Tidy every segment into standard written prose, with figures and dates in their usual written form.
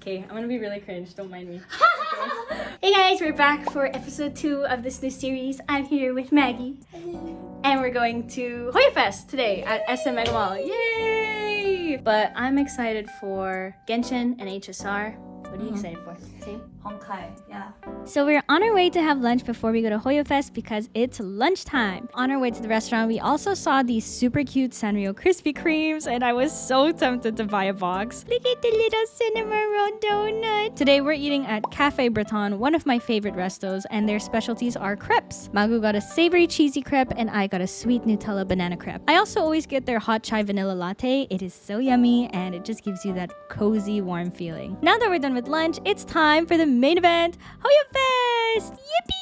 Okay, I'm gonna be really cringe. Don't mind me. Okay. Hey guys, we're back for episode 2 of this new series. I'm here with Maggie. And we're going to Hoyofest today at SM Mega Mall. Yay! But I'm excited for Genshin and HSR. What are you excited for? Same? Honkai, yeah. So we're on our way to have lunch before we go to Hoyofest because it's lunchtime. On our way to the restaurant, we also saw these super cute Sanrio Krispy Kremes, and I was so tempted to buy a box. Look at the little cinnamon roll donut. Today we're eating at Cafe Breton, one of my favorite restos, and their specialties are crepes. Magu got a savory cheesy crepe, and I got a sweet Nutella banana crepe. I also always get their hot chai vanilla latte. It is so yummy, and it just gives you that cozy, warm feeling. Now that we're done with lunch, it's time for the main event, Hoyofest! Yippee!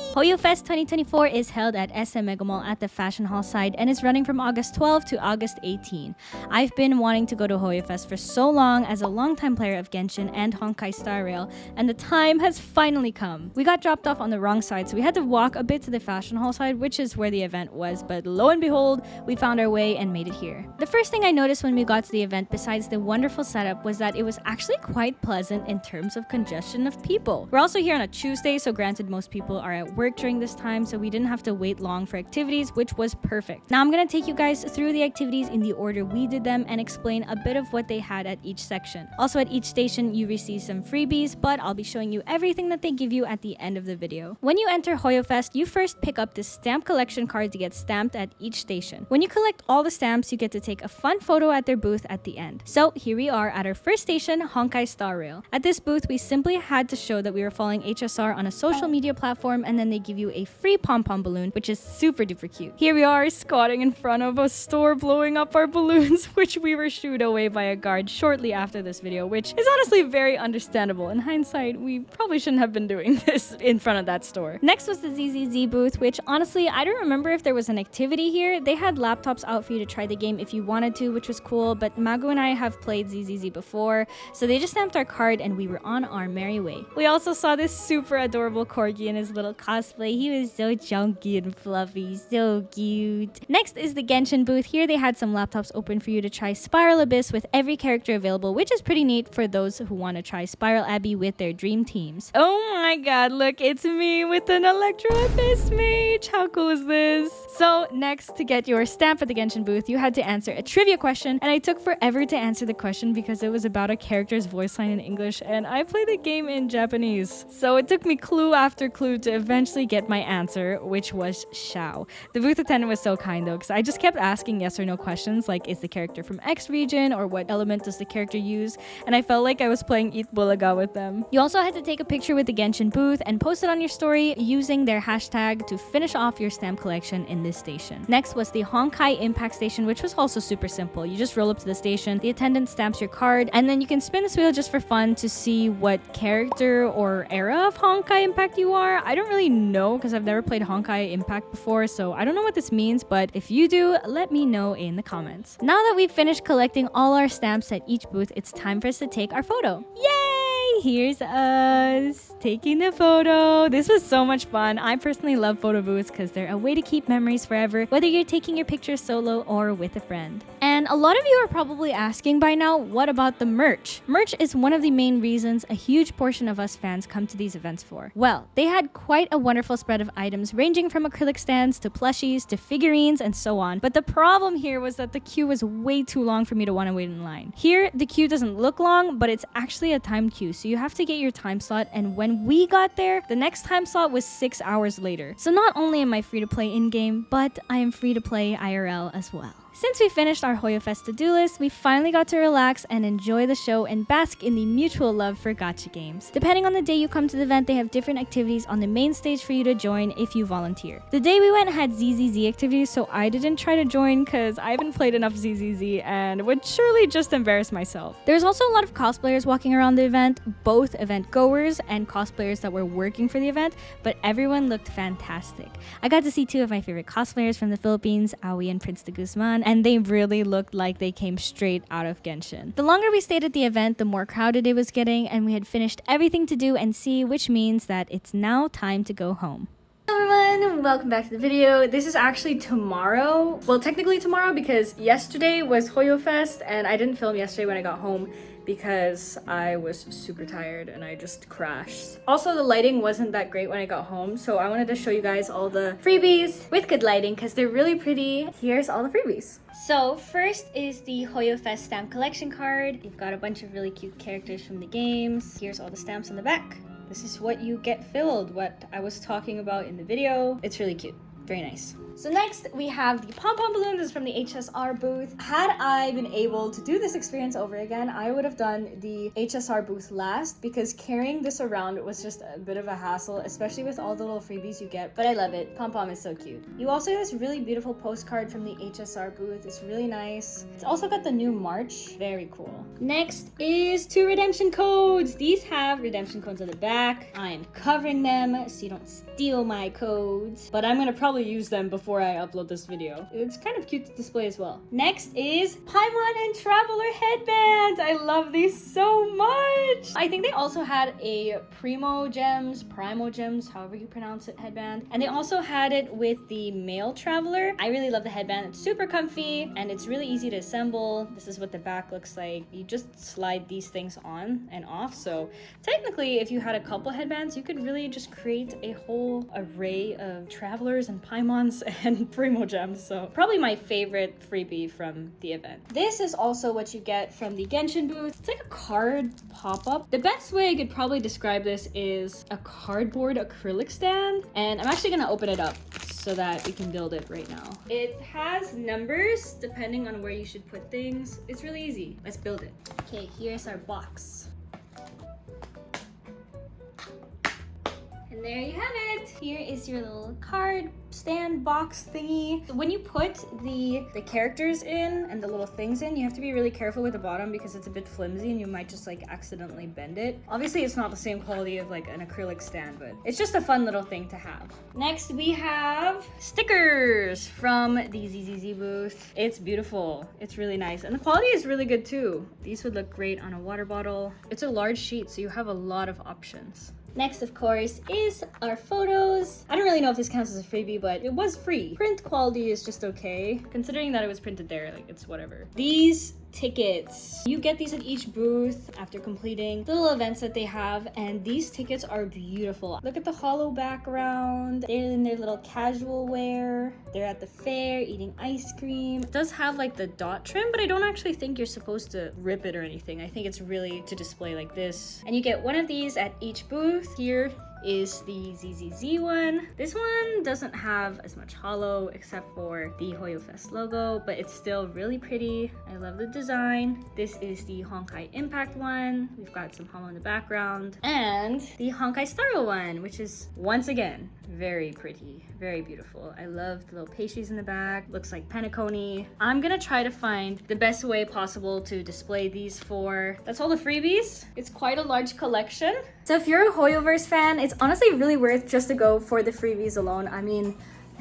Hoyofest 2024 is held at SM Mega Mall at the Fashion Hall side and is running from August 12 to August 18. I've been wanting to go to Hoyofest for so long as a longtime player of Genshin and Honkai Star Rail, and the time has finally come. We got dropped off on the wrong side, so we had to walk a bit to the Fashion Hall side, which is where the event was, but lo and behold, we found our way and made it here. The first thing I noticed when we got to the event, besides the wonderful setup, was that it was actually quite pleasant in terms of congestion of people. We're also here on a Tuesday, so granted most people are at work during this time, so we didn't have to wait long for activities, which was perfect. Now I'm gonna take you guys through the activities in the order we did them and explain a bit of what they had at each section. Also at each station you receive some freebies, but I'll be showing you everything that they give you at the end of the video. When you enter Hoyofest, you first pick up this stamp collection card to get stamped at each station. When you collect all the stamps, you get to take a fun photo at their booth at the end. So here we are at our first station, Honkai Star Rail. At this booth, we simply had to show that we were following HSR on a social media platform, and then they give you a free pom-pom balloon, which is super duper cute. Here we are squatting in front of a store blowing up our balloons, which we were shooed away by a guard shortly after this video, which is honestly very understandable. In hindsight, we probably shouldn't have been doing this in front of that store. Next was the ZZZ booth, which honestly, I don't remember if there was an activity here. They had laptops out for you to try the game if you wanted to, which was cool, but Magu and I have played ZZZ before, so they just stamped our card and we were on our merry way. We also saw this super adorable corgi in his little cosplay. He was so chunky and fluffy, so cute. Next is the Genshin booth. Here they had some laptops open for you to try Spiral Abyss with every character available, which is pretty neat for those who want to try Spiral Abbey with their dream teams. Oh my god, look, it's me with an Electro Abyss mage. How cool is this? So next, to get your stamp at the Genshin booth, you had to answer a trivia question, and I took forever to answer the question because it was about a character's voice line in English, and I play the game in Japanese. So it took me clue after clue to eventually get my answer, which was Xiao. The booth attendant was so kind though, because I just kept asking yes or no questions like, is the character from X region, or what element does the character use, and I felt like I was playing Eat Bulaga with them. You also had to take a picture with the Genshin booth and post it on your story using their hashtag to finish off your stamp collection in this station. Next was the Honkai Impact Station, which was also super simple. You just roll up to the station, the attendant stamps your card, and then you can spin this wheel just for fun to see what character or era of Honkai Impact you are. I don't really know because I've never played Honkai Impact before, so I don't know what this means, but if you do, let me know in the comments. Now that we've finished collecting all our stamps at each booth, it's time for us to take our photo. Yay! Here's us taking the photo. This was so much fun. I personally love photo booths because they're a way to keep memories forever, whether you're taking your picture solo or with a friend. And a lot of you are probably asking by now, what about the merch? Merch is one of the main reasons a huge portion of us fans come to these events for. Well, they had quite a wonderful spread of items ranging from acrylic stands to plushies to figurines and so on. But the problem here was that the queue was way too long for me to want to wait in line. Here, the queue doesn't look long, but it's actually a timed queue, so you have to get your time slot, and when we got there, the next time slot was 6 hours later. So not only am I free to play in-game, but I am free to play IRL as well. Since we finished our Hoyofest to-do list, we finally got to relax and enjoy the show and bask in the mutual love for gacha games. Depending on the day you come to the event, they have different activities on the main stage for you to join if you volunteer. The day we went had ZZZ activities, so I didn't try to join because I haven't played enough ZZZ and would surely just embarrass myself. There's also a lot of cosplayers walking around the event, both event goers and cosplayers that were working for the event, but everyone looked fantastic. I got to see 2 of my favorite cosplayers from the Philippines, Aoi and Prince de Guzman, and they really looked like they came straight out of Genshin. The longer we stayed at the event, the more crowded it was getting, and we had finished everything to do and see, which means that it's now time to go home. Hello everyone, welcome back to the video. This is actually tomorrow. Well, technically tomorrow because yesterday was Hoyofest and I didn't film yesterday when I got home because I was super tired and I just crashed. Also, the lighting wasn't that great when I got home, so I wanted to show you guys all the freebies with good lighting because they're really pretty. Here's all the freebies. So first is the Hoyofest stamp collection card. You've got a bunch of really cute characters from the games. Here's all the stamps on the back. This is what you get filled, what I was talking about in the video. It's really cute. Very nice. So next we have the pom-pom balloon. This is from the HSR booth. Had I been able to do this experience over again, I would have done the HSR booth last because carrying this around was just a bit of a hassle, especially with all the little freebies you get. But I love it. Pom-pom is so cute. You also have this really beautiful postcard from the HSR booth. It's really nice. It's also got the new March. Very cool. Next is 2 redemption codes. These have redemption codes on the back. I am covering them so you don't steal my codes, but I'm gonna probably use them before I upload this video. It's kind of cute to display as well. Next is Paimon and Traveler headbands. I love these so much. I think they also had a Primo Gems, however you pronounce it, headband. And they also had it with the male Traveler. I really love the headband. It's super comfy and it's really easy to assemble. This is what the back looks like. You just slide these things on and off. So technically, if you had a couple headbands, you could really just create a whole array of Travelers and Paimons and Primo Gems. So probably my favorite freebie from the event. This is also what you get from the Genshin booth. It's like a card pop-up. The best way I could probably describe this is a cardboard acrylic stand. And I'm actually gonna open it up so that we can build it right now. It has numbers depending on where you should put things. It's really easy. Let's build it. Okay, here's our box. And there you have it. Here is your little card stand box thingy. When you put the characters in and the little things in, you have to be really careful with the bottom because it's a bit flimsy and you might just like accidentally bend it. Obviously, it's not the same quality of like an acrylic stand, but it's just a fun little thing to have. Next, we have stickers from the ZZZ booth. It's beautiful. It's really nice. And the quality is really good too. These would look great on a water bottle. It's a large sheet, so you have a lot of options. Next, of course, is our photos. I don't really know if this counts as a freebie, but it was free. Print quality is just okay. Considering that it was printed there, like, it's whatever. These tickets. You get these at each booth after completing the little events that they have, and these tickets are beautiful. Look at the hollow background. They're in their little casual wear. They're at the fair eating ice cream. It does have like the dot trim, but I don't actually think you're supposed to rip it or anything. I think it's really to display like this. And you get one of these at each booth. Here is the ZZZ one. This one doesn't have as much hollow except for the Hoyofest logo, but it's still really pretty. I love the design. This is the Honkai Impact one. We've got some hollow in the background. And the Honkai Starro one, which is once again very pretty, very beautiful. I love the little pastries in the back. Looks like Penacony. I'm gonna try to find the best way possible to display these for. That's all the freebies. It's quite a large collection. So if you're a Hoyoverse fan, it's honestly really worth just to go for the freebies alone. I mean,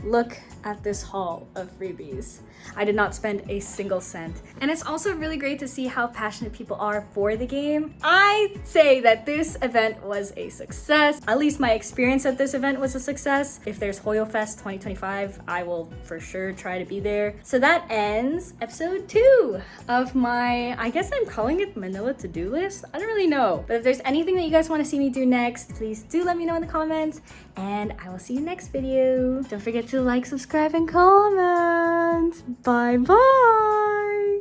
look at this haul of freebies. I did not spend a single cent. And it's also really great to see how passionate people are for the game. I say that this event was a success. At least my experience at this event was a success. If there's Hoyofest 2025, I will for sure try to be there. So that ends episode 2 of my, I guess I'm calling it Manila to-do list. I don't really know. But if there's anything that you guys want to see me do next, please do let me know in the comments. And I will see you next video. Don't forget to like, subscribe, and comment. Bye bye.